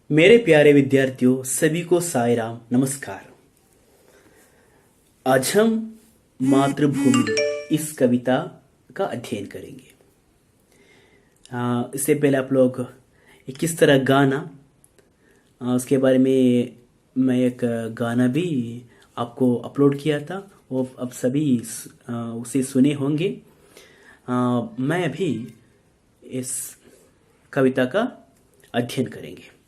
मेरे प्यारे विद्यार्थियों सभी को साई राम नमस्कार। आज हम मातृभूमि इस कविता का अध्ययन करेंगे। इससे पहले आप लोग ये किस तरह गाना, उसके बारे में मैं एक गाना भी आपको अपलोड किया था, वो अब सभी उसे सुने होंगे। मैं अभी इस कविता का अध्ययन करेंगे।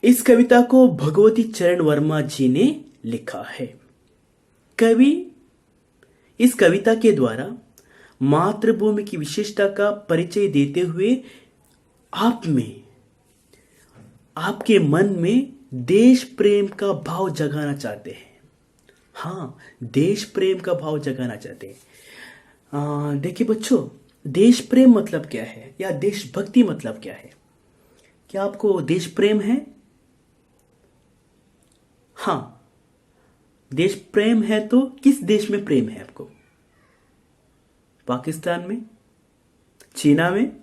इस कविता को भगवती चरण वर्मा जी ने लिखा है। कवि इस कविता के द्वारा मातृभूमि की विशेषता का परिचय देते हुए आपके मन में देश प्रेम का भाव जगाना चाहते हैं। हाँ, देश प्रेम का भाव जगाना चाहते हैं। देखिए बच्चों, देश प्रेम मतलब क्या है या देशभक्ति मतलब क्या है? क्या आपको देश प्रेम है? हाँ, देश प्रेम है तो किस देश में प्रेम है आपको? पाकिस्तान में? चीना में?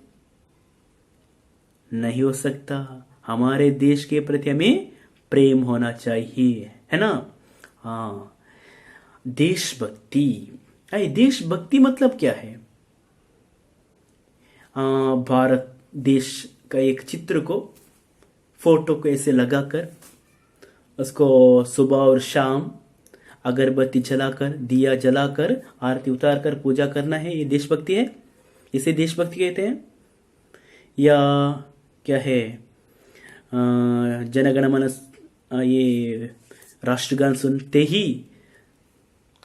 नहीं हो सकता। हमारे देश के प्रति हमें प्रेम होना चाहिए, है ना? हाँ, देशभक्ति। अरे देशभक्ति मतलब क्या है? भारत देश का एक चित्र को, फोटो को ऐसे लगाकर उसको सुबह और शाम अगरबत्ती जलाकर, दिया जलाकर, आरती उतारकर पूजा करना है, ये देशभक्ति है। इसे देशभक्ति कहते हैं। या क्या है, जनगण मन, ये राष्ट्रगान सुनते ही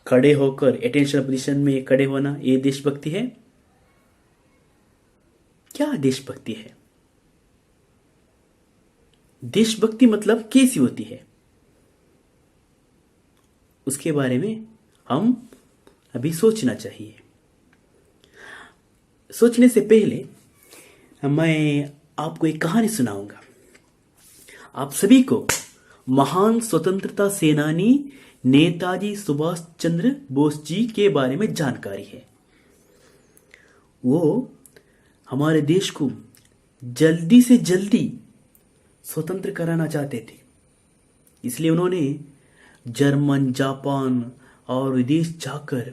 खड़े होकर अटेंशन पोजीशन में खड़े होना, ये देशभक्ति है। क्या देशभक्ति है? देशभक्ति मतलब कैसी होती है, उसके बारे में हम अभी सोचना चाहिए। सोचने से पहले मैं आपको एक कहानी सुनाऊंगा। आप सभी को महान स्वतंत्रता सेनानी नेताजी सुभाष चंद्र बोस जी के बारे में जानकारी है। वो हमारे देश को जल्दी से जल्दी स्वतंत्र कराना चाहते थे। इसलिए उन्होंने जर्मन, जापान और विदेश जाकर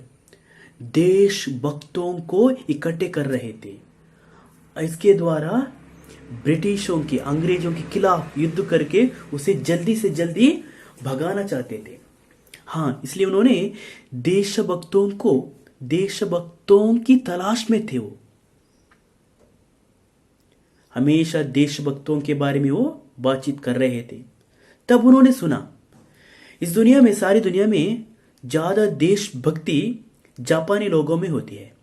देशभक्तों को इकट्ठे कर रहे थे। इसके द्वारा ब्रिटिशों के, अंग्रेजों के खिलाफ युद्ध करके उसे जल्दी से जल्दी भगाना चाहते थे। हाँ, इसलिए उन्होंने देशभक्तों की तलाश में थे। वो हमेशा देशभक्तों के बारे में वो बातचीत कर रहे थे। तब उन्होंने सुना इस दुनिया में, सारी दुनिया में ज्यादा देशभक्ति जापानी लोगों में होती है।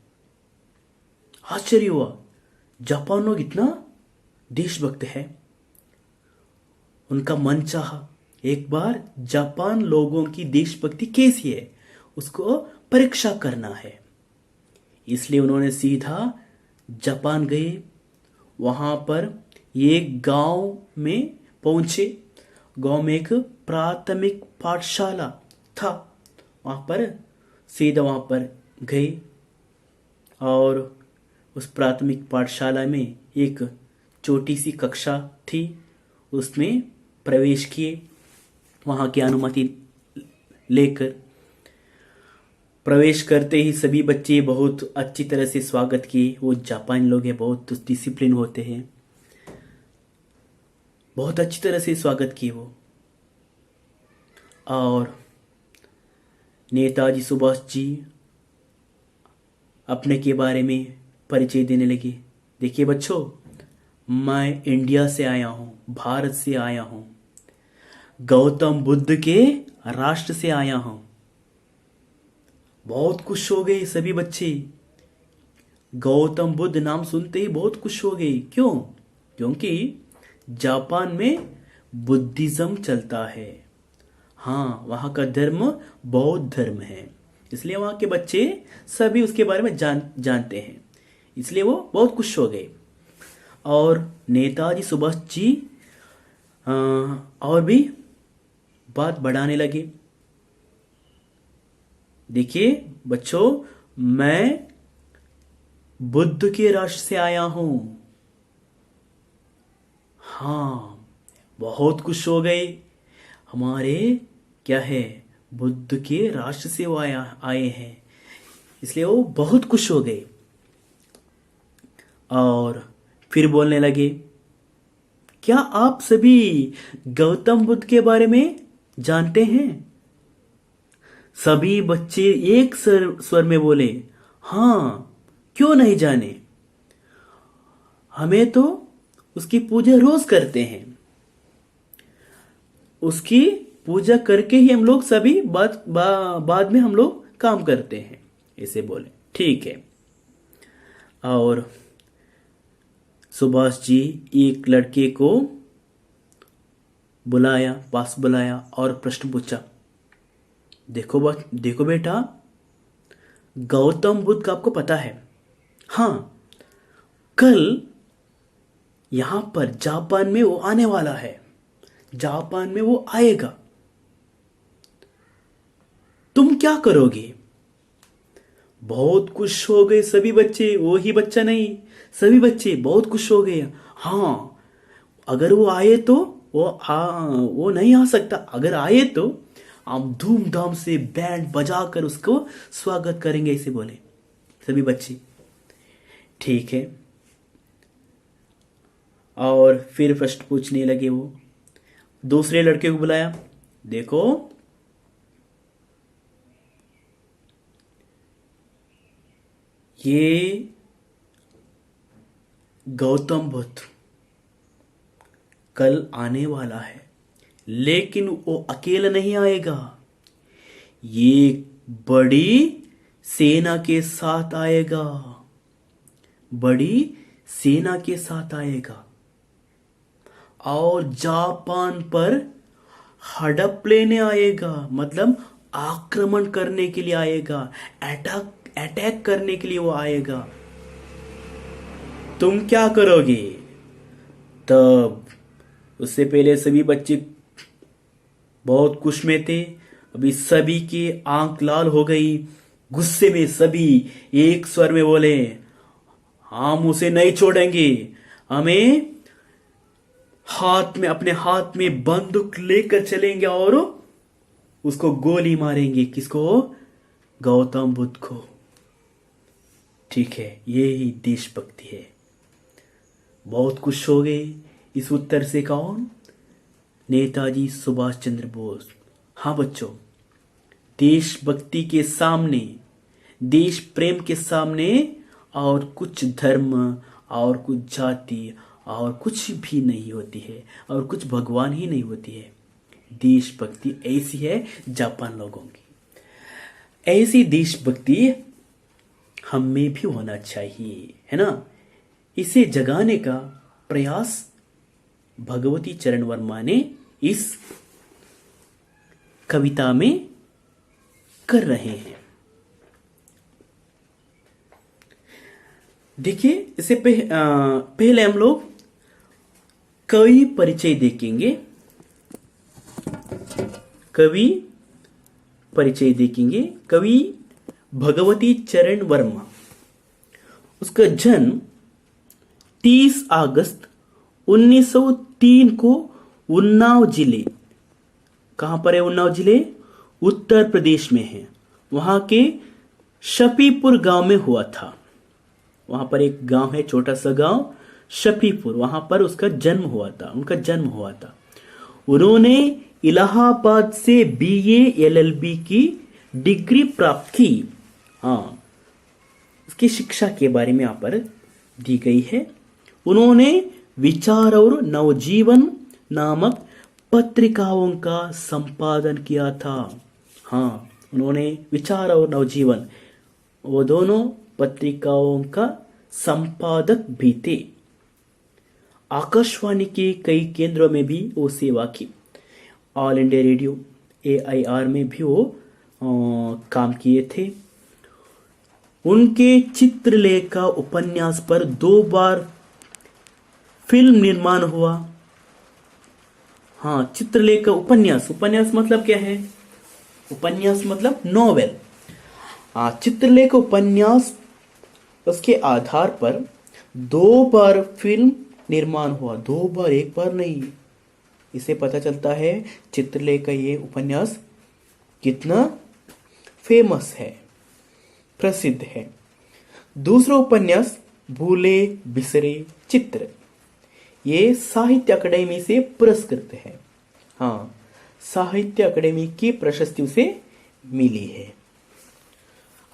आश्चर्य हुआ, जापान लोग इतना देशभक्त है। उनका मन चाहा एक बार जापान लोगों की देशभक्ति कैसी है उसको परीक्षा करना है। इसलिए उन्होंने सीधा जापान गए। वहां पर एक गांव में पहुंचे। गांव में एक प्राथमिक पाठशाला था। वहां पर गए और उस प्राथमिक पाठशाला में एक छोटी सी कक्षा थी, उसमें प्रवेश किए। वहां की अनुमति लेकर प्रवेश करते ही सभी बच्चे बहुत अच्छी तरह से स्वागत किए। वो जापानी लोग हैं, बहुत डिसिप्लिन होते हैं, बहुत अच्छी तरह से स्वागत किए वो। और नेताजी सुभाष जी अपने के बारे में परिचय देने लगे। देखिए बच्चों, मैं इंडिया से आया हूं, भारत से आया हूं, गौतम बुद्ध के राष्ट्र से आया हूं। बहुत खुश हो गए सभी बच्चे। गौतम बुद्ध नाम सुनते ही बहुत खुश हो गए। क्यों? क्योंकि जापान में बुद्धिज्म चलता है। हाँ, वहां का धर्म बौद्ध धर्म है। इसलिए वहां के बच्चे सभी उसके बारे में जानते हैं। इसलिए वो बहुत खुश हो गए। और नेताजी सुभाष जी और भी बात बढ़ाने लगे। देखिए बच्चों, मैं बुद्ध के राष्ट्र से आया हूं। हाँ, बहुत खुश हो गए। हमारे क्या है, बुद्ध के राष्ट्र से वो आए हैं, इसलिए वो बहुत खुश हो गए। और फिर बोलने लगे, क्या आप सभी गौतम बुद्ध के बारे में जानते हैं? सभी बच्चे एक स्वर में बोले, हाँ, क्यों नहीं जाने, हमें तो उसकी पूजा रोज करते हैं। उसकी पूजा करके ही हम लोग सभी बाद में हम लोग काम करते हैं, ऐसे बोले। ठीक है। और सुभाष जी एक लड़के को पास बुलाया और प्रश्न पूछा, देखो बेटा, गौतम बुद्ध का आपको पता है? हाँ, कल यहां पर जापान में वो आने वाला है, जापान में वो आएगा, तुम क्या करोगे? बहुत खुश हो गए सभी बच्चे, वो ही बच्चा नहीं, सभी बच्चे बहुत खुश हो गए। हाँ, अगर वो आए तो वो नहीं आ सकता, अगर आए तो हम धूमधाम से बैंड बजाकर उसको स्वागत करेंगे, ऐसे बोले सभी बच्चे। ठीक है। और फिर प्रश्न पूछने लगे वो। दूसरे लड़के को बुलाया, देखो, ये गौतम बुद्ध कल आने वाला है, लेकिन वो अकेला नहीं आएगा, ये बड़ी सेना के साथ आएगा, बड़ी सेना के साथ आएगा, और जापान पर हड़प लेने आएगा, मतलब आक्रमण करने के लिए आएगा, अटैक करने के लिए वो आएगा। तुम क्या करोगे? तब उससे पहले सभी बच्चे बहुत खुश में थे, अभी सभी की आंख लाल हो गई, गुस्से में सभी एक स्वर में बोले, हम उसे नहीं छोड़ेंगे, हमें अपने हाथ में बंदूक लेकर चलेंगे और उसको गोली मारेंगे। किसको? गौतम बुद्ध को। ठीक है, ये ही देशभक्ति है। बहुत खुश हो गए इस उत्तर से। कौन? नेताजी सुभाष चंद्र बोस। हाँ बच्चों, देशभक्ति के सामने, देश प्रेम के सामने और कुछ धर्म और कुछ जाति और कुछ भी नहीं होती है, और कुछ भगवान ही नहीं होती है। देशभक्ति ऐसी है जापान लोगों की, ऐसी देशभक्ति हम में भी होना चाहिए, है ना? इसे जगाने का प्रयास भगवती चरण वर्मा ने इस कविता में कर रहे हैं। देखिए, इससे पहले हम लोग कवि परिचय देखेंगे। कवि परिचय देखेंगे। कवि भगवती चरण वर्मा। उसका जन्म 30 अगस्त 1903 को उन्नाव जिले, कहां पर है उन्नाव जिले? उत्तर प्रदेश में है। वहां के शफीपुर गांव में हुआ था। वहां पर एक गांव है, छोटा सा गांव शफीपुर, वहां पर उसका जन्म हुआ था, उनका जन्म हुआ था। उन्होंने इलाहाबाद से बीए एलएलबी की डिग्री प्राप्त की। हाँ, उसकी शिक्षा के बारे में यहाँ पर दी गई है। उन्होंने विचार और नवजीवन नामक पत्रिकाओं का संपादन किया था। हाँ, उन्होंने विचार और नवजीवन, वो दोनों पत्रिकाओं का संपादक भी थे। आकाशवाणी के कई केंद्रों में भी वो सेवा की। ऑल इंडिया रेडियो AIR में भी वो काम किए थे। उनके चित्रलेखा उपन्यास पर 2 बार फिल्म निर्माण हुआ। हाँ, चित्रलेखा उपन्यास, उपन्यास मतलब क्या है? उपन्यास मतलब नॉवेल। हाँ, चित्रलेखा उपन्यास, उसके आधार पर 2 बार फिल्म निर्माण हुआ, 2 बार, 1 बार नहीं। इसे पता चलता है चित्रलेख का ये उपन्यास कितना फेमस है, प्रसिद्ध है। दूसरा उपन्यास भूले बिसरे चित्र, ये साहित्य अकादमी से पुरस्कृत है। हाँ, साहित्य अकादमी की प्रशस्ति उसे मिली है।